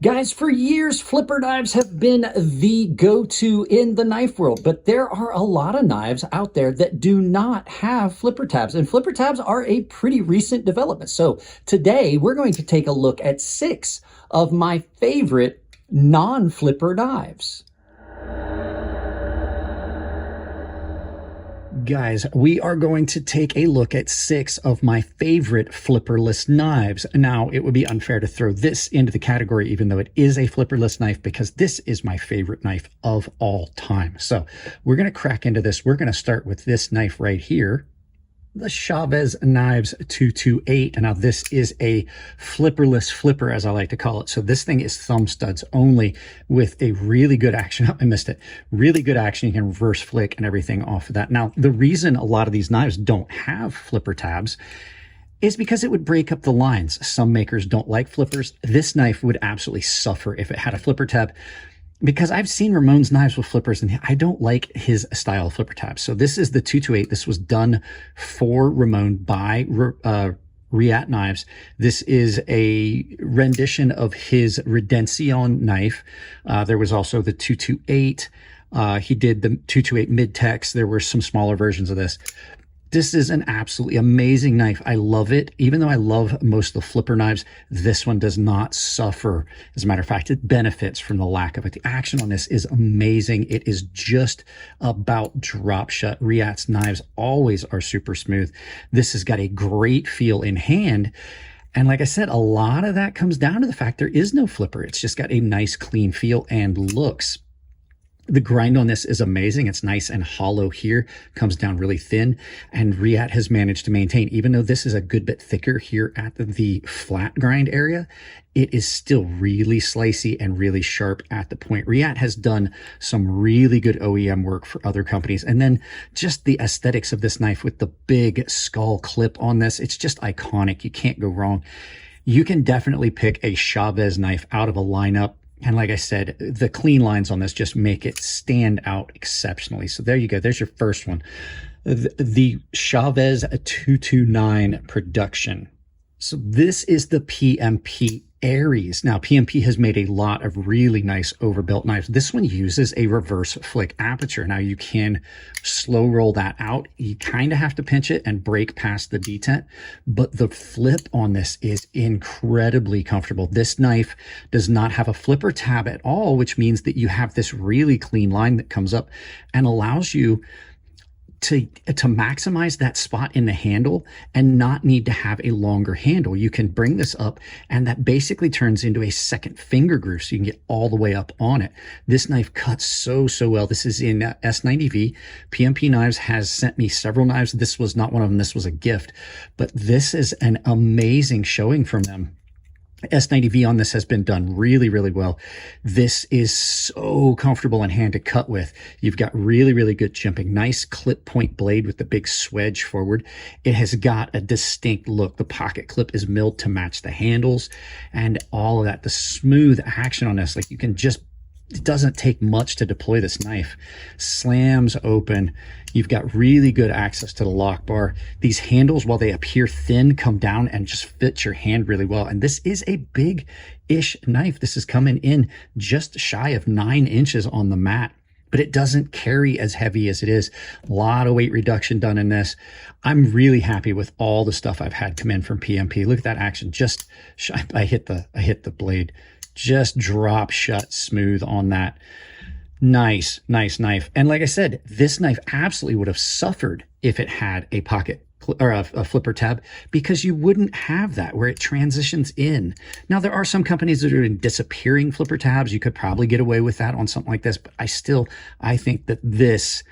Guys, for years, flipper knives have been the go-to in the knife world, but there are a lot of knives out there that do not have flipper tabs, and flipper tabs are a pretty recent development. So today, we're going to take a look at 6 of my favorite non-flipper knives. Guys, we are going to take a look at 6 of my favorite flipperless knives. Now, it would be unfair to throw this into the category, even though it is a flipperless knife, because this is my favorite knife of all time. So we're going to crack into this. We're going to start with this knife right here, the Chavez Knives 228. Now, this is a flipperless flipper, as I like to call it. So this thing is thumb studs only with a really good action. Oh, I missed it. Really good action. You can reverse flick and everything off of that. Now, the reason a lot of these knives don't have flipper tabs is because it would break up the lines. Some makers don't like flippers. This knife would absolutely suffer if it had a flipper tab, because I've seen Ramon's knives with flippers and I don't like his style of flipper tabs. So this is the 228. This was done for Ramon by Pyate Knives. This is a rendition of his Redencion knife. There was also the 228. He did the 228 mid-tex. There were some smaller versions of this. This is an absolutely amazing knife. I love it. Even though I love most of the flipper knives, this one does not suffer. As a matter of fact, it benefits from the lack of it. The action on this is amazing. It is just about drop shut. Pyate's knives always are super smooth. This has got a great feel in hand. And like I said, a lot of that comes down to the fact there is no flipper. It's just got a nice clean feel and looks. The grind on this is amazing. It's nice and hollow here, comes down really thin, and Pyate has managed to maintain, even though this is a good bit thicker here at the flat grind area, it is still really slicey and really sharp at the point. Pyate has done some really good OEM work for other companies. And then just the aesthetics of this knife with the big skull clip on this, it's just iconic. You can't go wrong. You can definitely pick a Chavez knife out of a lineup. And like I said, the clean lines on this just make it stand out exceptionally. So there you go. There's your first one. The Chavez 229 production. So this is the PMP Aries. Now, PMP has made a lot of really nice overbuilt knives. This one uses a reverse flick aperture. Now, you can slow roll that out. You kind of have to pinch it and break past the detent, but the flip on this is incredibly comfortable. This knife does not have a flipper tab at all, which means that you have this really clean line that comes up and allows you to maximize that spot in the handle and not need to have a longer handle. You can bring this up and that basically turns into a second finger groove, so you can get all the way up on it. This knife cuts so well. This is in S90V. PMP Knives has sent me several knives. This was not one of them. This was a gift, but this is an amazing showing from them. S90V on this has been done really well. This is so comfortable in hand to cut with. You've got really good jimping, nice clip point blade with the big swedge forward. It has got a distinct look. The pocket clip is milled to match the handles and all of that. The smooth action on this, like you can just, it doesn't take much to deploy this knife. Slams open. You've got really good access to the lock bar. These handles, while they appear thin, come down and just fit your hand really well. And this is a big-ish knife. This is coming in just shy of 9 inches on the mat, but it doesn't carry as heavy as it is. A lot of weight reduction done in this. I'm really happy with all the stuff I've had come in from PMP. Look at that action. Just, I hit the blade. Just drop shut smooth on that. Nice knife. And like I said, this knife absolutely would have suffered if it had a pocket or a flipper tab, because you wouldn't have that where it transitions in. Now, there are some companies that are disappearing flipper tabs. You could probably get away with that on something like this, but I think that this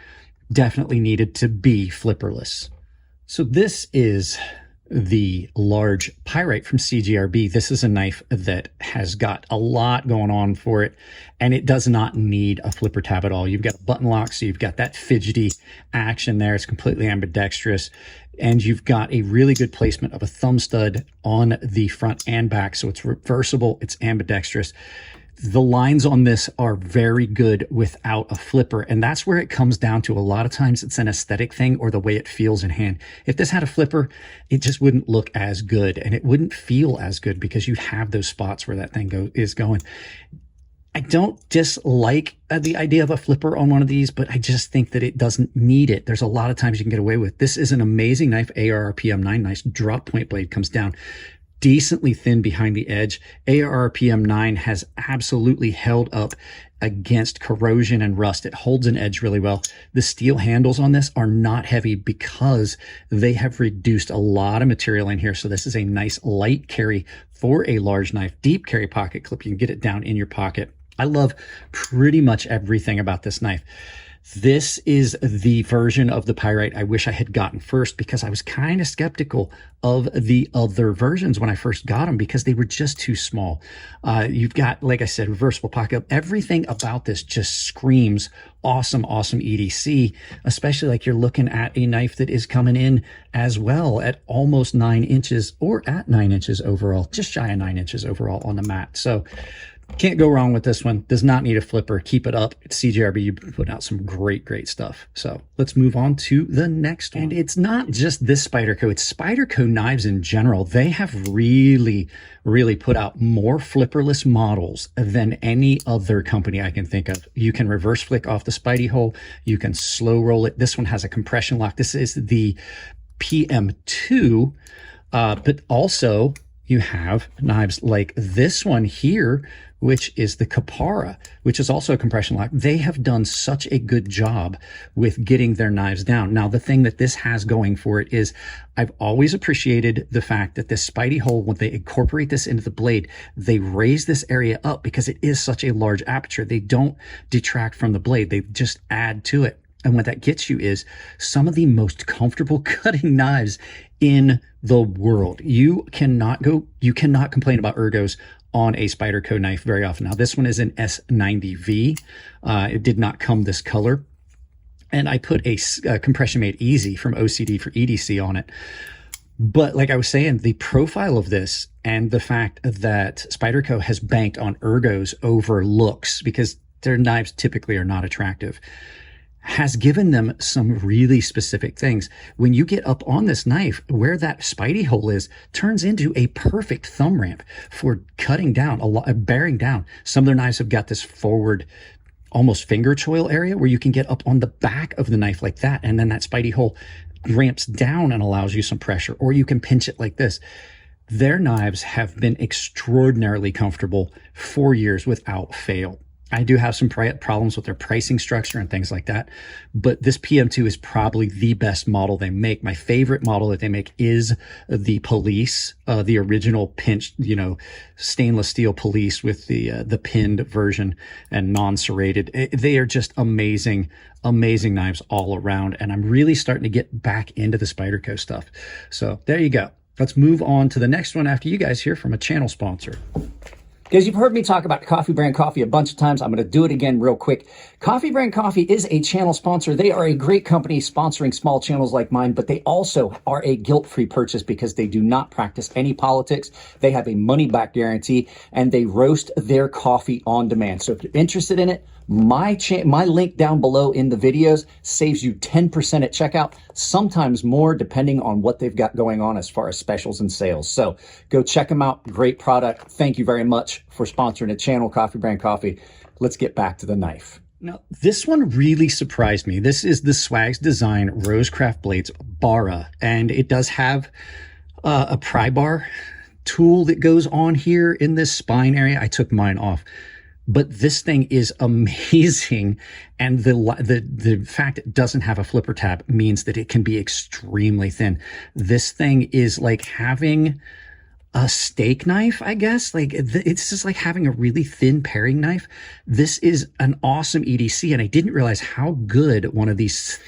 definitely needed to be flipperless. So this is the large Pyate from CGRB. This is a knife that has got a lot going on for it, and it does not need a flipper tab at all. You've got a button lock, so you've got that fidgety action there. It's completely ambidextrous, and you've got a really good placement of a thumb stud on the front and back, so it's reversible, it's ambidextrous. The lines on this are very good without a flipper, and that's where it comes down to. A lot of times it's an aesthetic thing or the way it feels in hand. If this had a flipper, it just wouldn't look as good, and it wouldn't feel as good because you have those spots where that thing is going. I don't dislike the idea of a flipper on one of these, but I just think that it doesn't need it. There's a lot of times you can get away with. This is an amazing knife, ARR PM9, nice drop point blade, comes down decently thin behind the edge. ARR PM9 has absolutely held up against corrosion and rust. It holds an edge really well. The steel handles on this are not heavy because they have reduced a lot of material in here. So this is a nice light carry for a large knife, deep carry pocket clip. You can get it down in your pocket. I love pretty much everything about this knife. This is the version of the Pyate I wish I had gotten first, because I was kind of skeptical of the other versions when I first got them because they were just too small. You've got, like I said, reversible pocket. Everything about this just screams awesome, awesome EDC, especially like you're looking at a knife that is coming in as well at almost 9 inches or at 9 inches overall, just shy of 9 inches overall on the mat. So can't go wrong with this one. Does not need a flipper. Keep it up. It's CJRB. You put out some great, great stuff. So let's move on to the next one. And it's not just this Spyderco. It's Spyderco knives in general. They have really, really put out more flipperless models than any other company I can think of. You can reverse flick off the Spidey hole. You can slow roll it. This one has a compression lock. This is the PM2, but also you have knives like this one here, which is the Capara, which is also a compression lock. They have done such a good job with getting their knives down. Now, the thing that this has going for it is I've always appreciated the fact that this Spidey hole, when they incorporate this into the blade, they raise this area up because it is such a large aperture. They don't detract from the blade. They just add to it. And what that gets you is some of the most comfortable cutting knives in the world. You cannot complain about ergos on a Spyderco knife very often. Now, this one is an S90V. It did not come this color. And I put a compression made easy from OCD for EDC on it. But like I was saying, the profile of this and the fact that Spyderco has banked on ergos over looks, because their knives typically are not attractive, has given them some really specific things. When you get up on this knife, where that Spidey hole is, turns into a perfect thumb ramp for cutting down, bearing down. Some of their knives have got this forward, almost finger choil area where you can get up on the back of the knife like that, and then that Spidey hole ramps down and allows you some pressure, or you can pinch it like this. Their knives have been extraordinarily comfortable for years without fail. I do have some problems with their pricing structure and things like that, but this PM2 is probably the best model they make. My favorite model that they make is the Police, the original pinched, stainless steel Police with the pinned version and non-serrated. They are just amazing, amazing knives all around, and I'm really starting to get back into the Spyderco stuff. So there you go. Let's move on to the next one after you guys hear from a channel sponsor. Guys, you've heard me talk about Coffee Brand Coffee a bunch of times. I'm going to do it again real quick. Coffee Brand Coffee is a channel sponsor. They are a great company sponsoring small channels like mine, but they also are a guilt-free purchase because they do not practice any politics. They have a money-back guarantee, and they roast their coffee on demand. So if you're interested in it, my link down below in the videos saves you 10% at checkout, sometimes more depending on what they've got going on as far as specials and sales. So go check them out. Great product. Thank you very much for sponsoring the channel, Coffee Brand Coffee. Let's get back to the knife. Now, this one really surprised me. This is the Swags Design Rosecraft Blades Bar, and it does have a pry bar tool that goes on here in this spine area. I took mine off. But this thing is amazing, and the fact it doesn't have a flipper tab means that it can be extremely thin. This thing is like having a steak knife, I guess. Like it's just like having a really thin paring knife. This is an awesome EDC, and I didn't realize how good one of these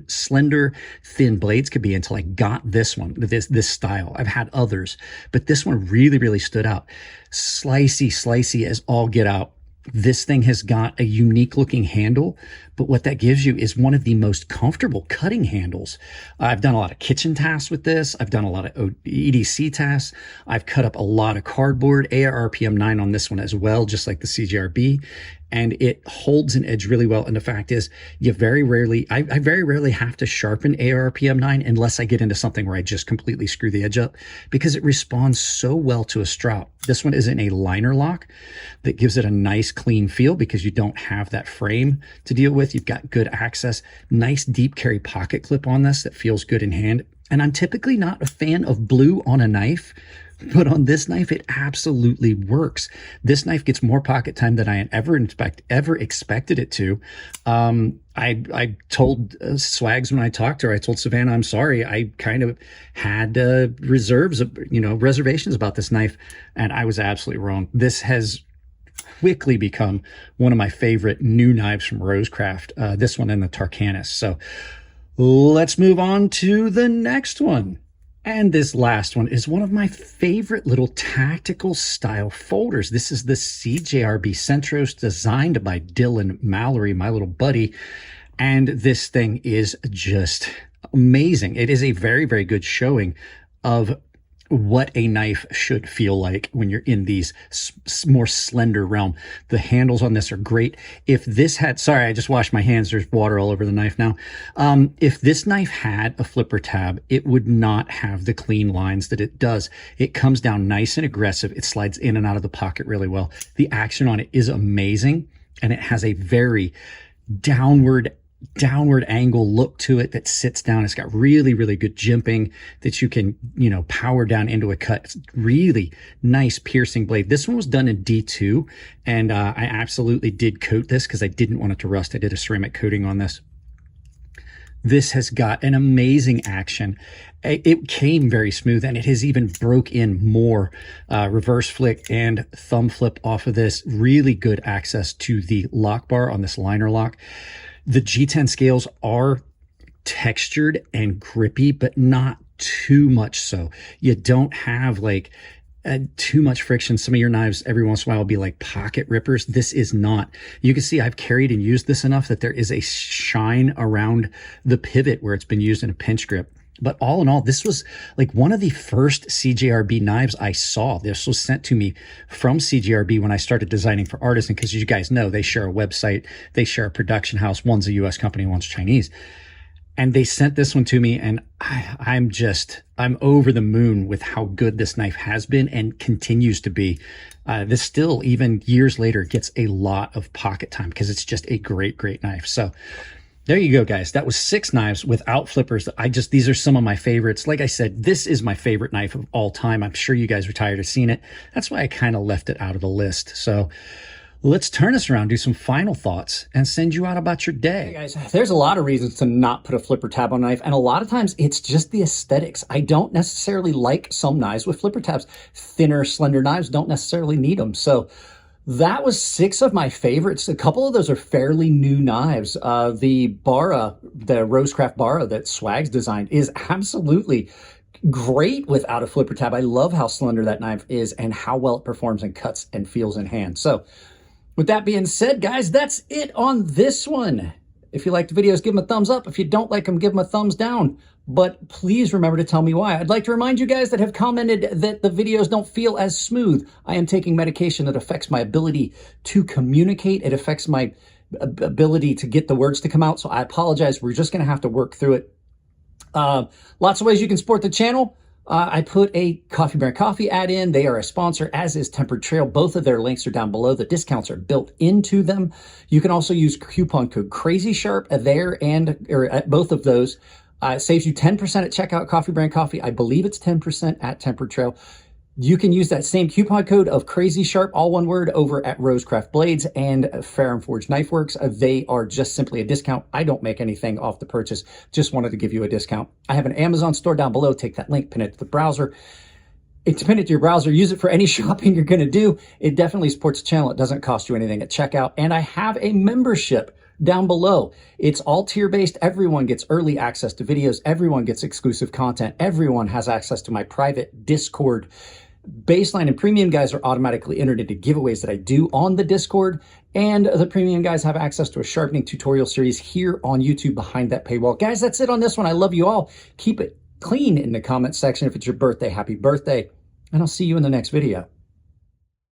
slender, thin blades could be until I got this one, this style. I've had others, but this one really, really stood out. Slicey as all get out. This thing has got a unique looking handle, but what that gives you is one of the most comfortable cutting handles. I've done a lot of kitchen tasks with this. I've done a lot of EDC tasks. I've cut up a lot of cardboard, AR PM9 on this one as well, just like the CJRB. And it holds an edge really well. And the fact is, you very rarely, I very rarely have to sharpen AR PM9 unless I get into something where I just completely screw the edge up, because it responds so well to a strop. This one is in a liner lock that gives it a nice clean feel because you don't have that frame to deal with. You've got good access, nice deep carry pocket clip on this that feels good in hand. And I'm typically not a fan of blue on a knife, but on this knife, it absolutely works. This knife gets more pocket time than I had ever expected it to. I told Swags when I talked to her, I told Savannah, I'm sorry, I kind of had reservations about this knife, and I was absolutely wrong. This has quickly become one of my favorite new knives from Rosecraft, this one and the Tarkanis. So let's move on to the next one. And this last one is one of my favorite little tactical style folders. This is the CJRB Centros, designed by Dylan Mallory, my little buddy. And this thing is just amazing. It is a very, very good showing of what a knife should feel like when you're in these more slender realm. The handles on this are great. If this had, sorry, I just washed my hands. There's water all over the knife now. If this knife had a flipper tab, it would not have the clean lines that it does. It comes down nice and aggressive. It slides in and out of the pocket really well. The action on it is amazing, and it has a very downward angle look to it that sits down. It's got really, really good jimping that you can, power down into a cut. It's really nice piercing blade. This one was done in D2, and I absolutely did coat this because I didn't want it to rust. I did a ceramic coating on this. This has got an amazing action. It came very smooth, and it has even broke in more reverse flick and thumb flip off of this. Really good access to the lock bar on this liner lock. The G10 scales are textured and grippy, but not too much so. You don't have like too much friction. Some of your knives every once in a while will be like pocket rippers. This is not. You can see I've carried and used this enough that there is a shine around the pivot where it's been used in a pinch grip. But all in all, this was like one of the first CJRB knives I saw. This was sent to me from CGRB when I started designing for Artisan, because you guys know they share a website, they share a production house. One's a US company, one's Chinese. And they sent this one to me, and I'm over the moon with how good this knife has been and continues to be. This still, even years later, gets a lot of pocket time because it's just a great, great knife. So there you go, guys. That was 6 knives without flippers. These are some of my favorites. Like I said, this is my favorite knife of all time. I'm sure you guys are tired of seeing it. That's why I kind of left it out of the list. So let's turn this around, do some final thoughts, and send you out about your day. Hey guys, there's a lot of reasons to not put a flipper tab on a knife, and a lot of times it's just the aesthetics. I don't necessarily like some knives with flipper tabs. Thinner, slender knives don't necessarily need them. So that was 6 of my favorites. A couple of those are fairly new knives. The Bara, the Rosecraft Bara that Swags designed, is absolutely great without a flipper tab. I love how slender that knife is and how well it performs and cuts and feels in hand. So with that being said, guys, that's it on this one. If you like the videos, give them a thumbs up. If you don't like them, give them a thumbs down. But please remember to tell me why. I'd like to remind you guys that have commented that the videos don't feel as smooth. I am taking medication that affects my ability to communicate. It affects my ability to get the words to come out. So I apologize. We're just going to have to work through it. Lots of ways you can support the channel. I put a Coffee Brand Coffee ad in. They are a sponsor, as is Tempered Trail. Both of their links are down below. The discounts are built into them. You can also use coupon code CrazySharp there or at both of those. It saves you 10% at checkout, Coffee Brand Coffee. I believe it's 10% at Tempered Trail. You can use that same coupon code of CrazySharp, all one word, over at Rosecraft Blades and Fair & Forged Knife Works. They are just simply a discount. I don't make anything off the purchase. Just wanted to give you a discount. I have an Amazon store down below. Take that link, pin it to the browser. It's pin it to your browser. Use it for any shopping you're going to do. It definitely supports the channel. It doesn't cost you anything at checkout. And I have a membership down below. It's all tier-based. Everyone gets early access to videos. Everyone gets exclusive content. Everyone has access to my private Discord Baseline and Premium guys are automatically entered into giveaways that I do on the Discord, and the Premium guys have access to a sharpening tutorial series here on YouTube behind that paywall. Guys, that's it on this one. I love you all. Keep it clean in the comment section. If it's your birthday, happy birthday, and I'll see you in the next video.